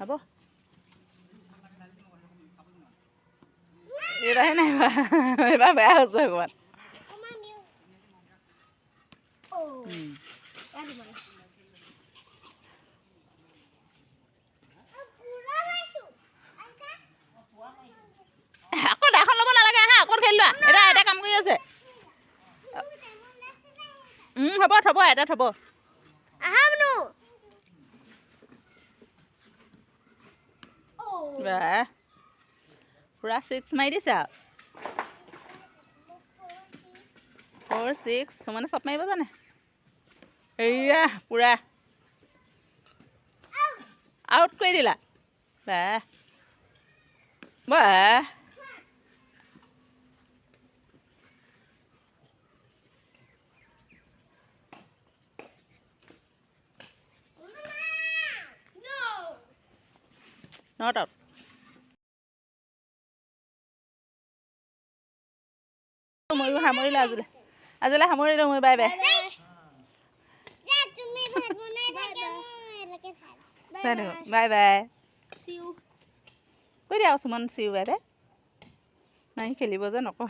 হ'ব এইবাৰহে নাই এইবাৰ বেয়া হৈছে অকণমান আকৌ দাখন ল'ব নালাগে আহা আকৌ খেলি লোৱা এতিয়া এটা কাম কৰি আছে হ'ব থ'ব এটা থ'ব পুৰা 6 মাৰি দিছে আৰু 4 6 মানে চব মাৰিব জানে এয়া পুৰা আউট কৰি দিলা বাহ not out ময়ো সামৰিলে আজিলে সামৰিলোঁ মই বাই বাই বাই বাই কৈ দিয়া চুমন চিউ বাই বাই নাই খেলিব যে নকওঁ